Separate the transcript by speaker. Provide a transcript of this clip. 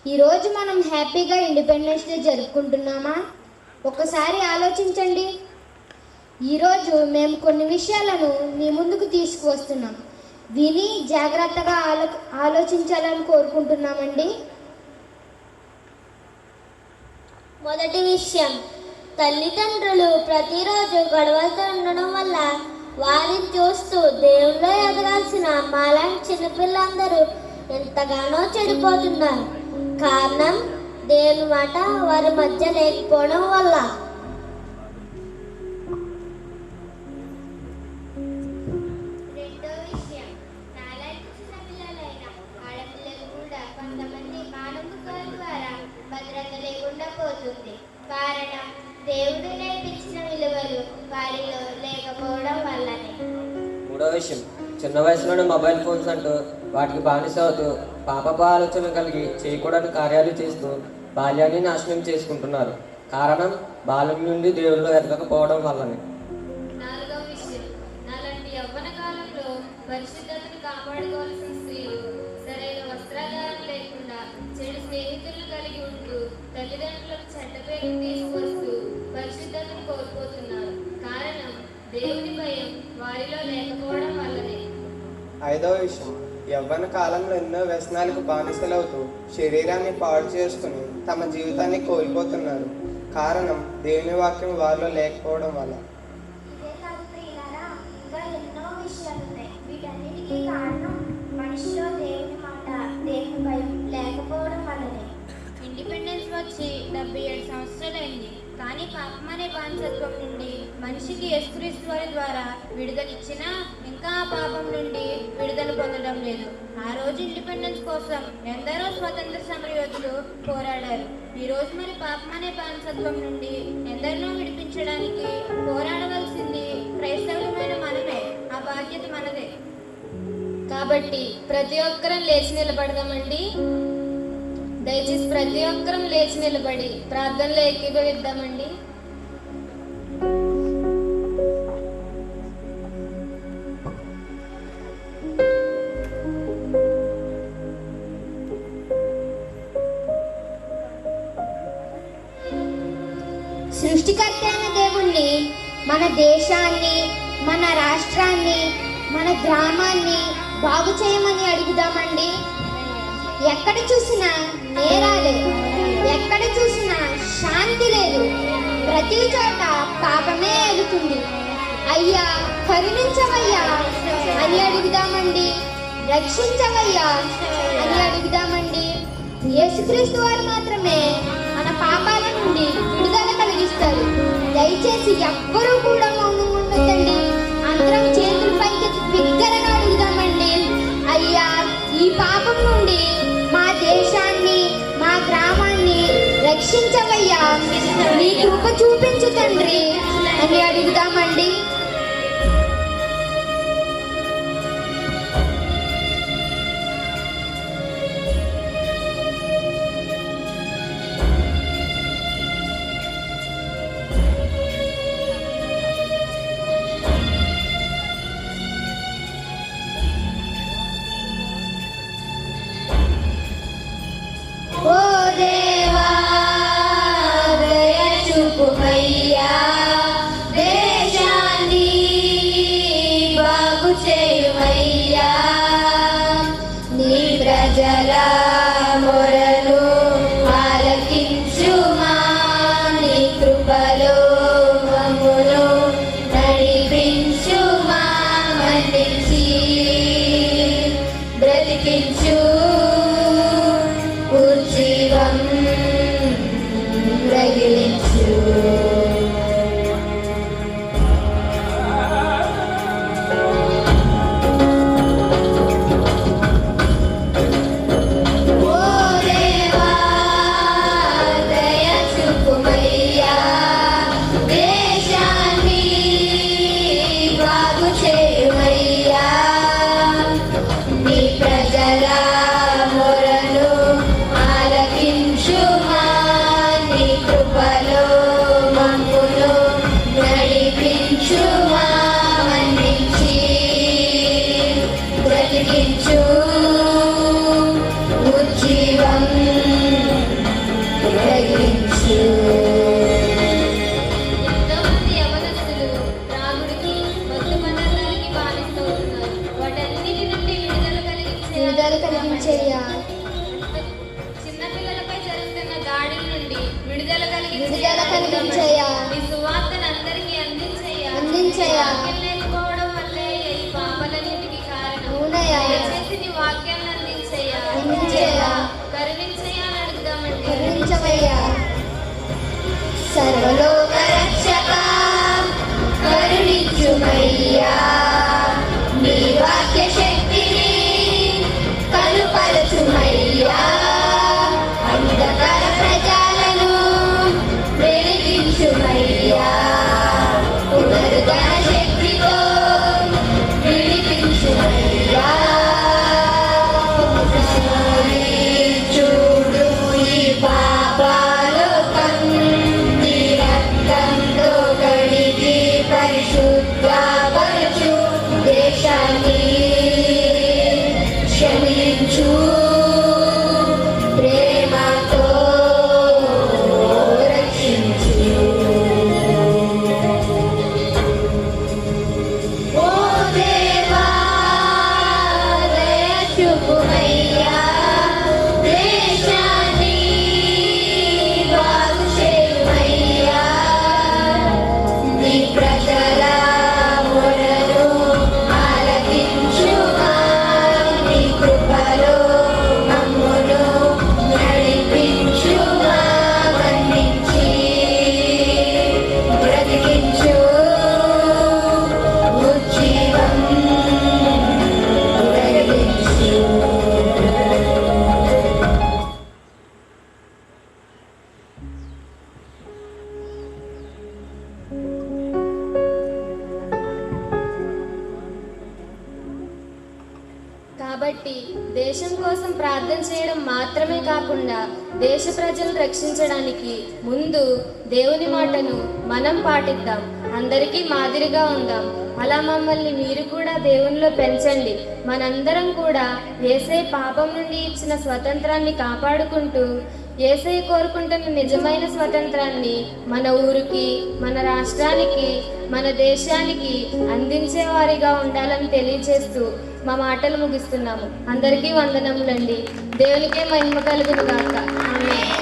Speaker 1: ఈరోజు మనం హ్యాపీగా ఇండిపెండెన్స్ డే జరుపుకుంటున్నామా? ఒకసారి ఆలోచించండి. ఈరోజు మేము కొన్ని విషయాలను మీ ముందుకు తీసుకువస్తున్నాం. విని జాగ్రత్తగా ఆలోచించాలని కోరుకుంటున్నామండి.
Speaker 2: మొదటి విషయం, తల్లిదండ్రులు ప్రతిరోజు గొడవలతో ఉండడం వల్ల వారిని చూస్తూ దేవుల్లో ఎదగాల్సిన మాలాంటి చిన్నపిల్లలందరూ ఎంతగానో చెడిపోతున్నారు. కారణం దేవుని మాట వారి మధ్య లేకపోవడం వల్ల.
Speaker 1: రెండో విషయం, నాలాంటి చిన్న పిల్లలైన ఆడపిల్లలు కూడా కొంతమంది మానవుల ద్వారా భద్రత లేకుండా పోతుంది. కారణం దేవుడు నేర్పించిన విలువలు వారిలో లేకపోవడం వల్లనే.
Speaker 3: మూడో విషయం, చిన్న వయసులోనే మొబైల్ ఫోన్స్ అంటూ వాటికి బానిస అవుతూ పాపపు ఆలోచన కలిగి చేయకూడని కార్యాలు చేస్తూ బాల్యాన్ని నాశనం చేసుకుంటున్నారు. కారణం బాల్యం నుండి దేవుళ్ళు ఎదగకపోవడం వల్లనే.
Speaker 4: నాలుగవ విషయం, నాలాంటి యవ్వన కాలంలో పరిశుద్ధతను కాపాడుకోవాల్సిన స్త్రీలు సరైన వస్త్రాధారం లేకుండా చెడు స్నేహితులను కలిగి ఉంటూ తల్లిదండ్రులకు చెడ్డ పేరు తీసుకొస్తూ పరిశుద్ధతను కోల్పోతున్నారు. కారణం దేవుని భయం వారిలో లేకపోవడం వల్లనే.
Speaker 5: ఐదవ విషయం, యవ్వన కాలంలో ఎన్నో వ్యసనాలకు బానిసలవుతూ శరీరాన్ని పాడు చేసుకుని తమ జీవితాన్ని కోల్పోతున్నారు. కారణం దేవుని వాక్యం వారిలో లేకపోవడం వల్ల.
Speaker 2: ఇదే కాదు ప్రియులారా, ఇంకా ఎన్నో విషయాలు ఉన్నాయి. వీటన్నిటికీ కారణం మనిషిలో దేవుని మాట, దేవుని భయం లేకపోవడం వల్లనే.
Speaker 4: ఇండిపెండెన్స్ వచ్చి 77 సంవత్సరాలైంది. కానీ పాపం అనే బానిసత్వం నుండి మనిషికి యేసుక్రీస్తు వారి ద్వారా విడుదలిచ్చినా ఇంకా ఆ పాపం నుండి విడుదల పొందడం లేదు. ఆ రోజు ఇండిపెండెన్స్ కోసం ఎందరో స్వతంత్ర సమరయోధులు పోరాడారు. ఈ రోజు మరి పాపం అనే బానిసత్వం నుండి ఎందరినో విడిపించడానికి పోరాడవలసింది క్రైస్తవులమైన మనమే. ఆ బాధ్యత మనదే. కాబట్టి ప్రతి ఒక్కరం లేచి నిలబడదామండి. దయచేసి ప్రతి ఒక్కరం లేచి నిలబడి ప్రార్థనలో ఏకీభవిద్దామండి.
Speaker 1: సృష్టికర్త అయిన దేవుణ్ణి, మన దేశాన్ని, మన రాష్ట్రాన్ని, మన గ్రామాన్ని బాగు చేయమని అడుగుదామండి. ఎక్కడ చూసినా నేరాలే, ఎక్కడ చూసినా శాంతి లేదు, ప్రతి చోట పాపమే ఎదుగుతుంది. అయ్యా కరుణించవయ్యా అని అడుగుదామండి. రక్షించవయ్యా అని అడుగుదామండి. యేసుక్రీస్తు వారు మాత్రమే మన పాపాల నుండి విడుదల కలిగిస్తారు. దయచేసి ఎవ్వరూ కూడా మౌనంగా ఉండొద్దండి. అందరం చేతుల పైకి బిగ్గరగా అడుగుదామండి. అయ్యా ఈ పాపం నుండి మా దేశాన్ని, మా గ్రామాన్ని రక్షించవయ్యా, నీ కృప చూపించు తండ్రి అని అడుగుదామండి. ఓ దేవా దయ చూపుమయ్యా, దేశాన్ని బాగు చేయుమయ్యా, నీ ప్రజల మొరను ఆలకించుమా, నీ కృపలో మమ్మును నడిపించుమా, మన్నించి బ్రతికించు,
Speaker 4: విడుదల
Speaker 1: కలిగించయ్యా.
Speaker 4: నీ సువార్తను అందరికీ అందించయ్యా.
Speaker 1: అందించయ్యా.
Speaker 4: వాక్యం లేకపోవడం వల్లే ఈ పాపలన్నిటికీ కారణం.
Speaker 1: అవునయ్యా.
Speaker 4: దయచేసి నీ వాక్యాన్ని అందించయ్యా.
Speaker 1: అందించయ్యా.
Speaker 4: కరుణించయ్యా అని అడుగుదామండి.
Speaker 1: కరుణించవయ్యా. సర్వలోక రక్షక కరుణించుమయ్యా. నీ వాక్య శక్తిని కనుపరచుమయ్యా. అంధకార ప్రజలను వెలిగించుమయ్యా. పునరుద్ధరణ శక్తితో విడిపించుమయ్యా. చూడు ఈ పాపాలోకం నీ రక్తంతో కడిగి పరిశుద్ధపరచు. దేశాన్ని క్షమించు. ప్రేమతో రక్షించు. ఓ దేవా దయ చూపుమయ్యా. దేశాన్ని బాగు చేయుమయ్యా. నీ ప్రజల మొరను ఆలకించుమా. నీ కృపలో మమ్మును నడిపించుమా. మన్నించి బ్రతికించు. ఉజ్జీవం కలిగించు.
Speaker 6: కాబట్టి దేశం కోసం ప్రార్థన చేయడం మాత్రమే కాకుండా దేశ ప్రజలను రక్షించడానికి ముందు దేవుని మాటను మనం పాటిద్దాం. అందరికీ మాదిరిగా ఉందాం. అలా మమ్మల్ని మీరు కూడా దేవునిలో పెంచండి. మనందరం కూడా యేసయ్య పాపం నుండి ఇచ్చిన స్వతంత్రాన్ని కాపాడుకుంటూ యేసయ్య కోరుకుంటున్న నిజమైన స్వతంత్రాన్ని మన ఊరికి, మన రాష్ట్రానికి, మన దేశానికి అందించే వారిగా ఉండాలని తెలియజేస్తూ మా మాటలు ముగిస్తున్నాము. అందరికీ వందనములండి. దేవునికే మహిమ కలుగును గాక. ఆమేన్.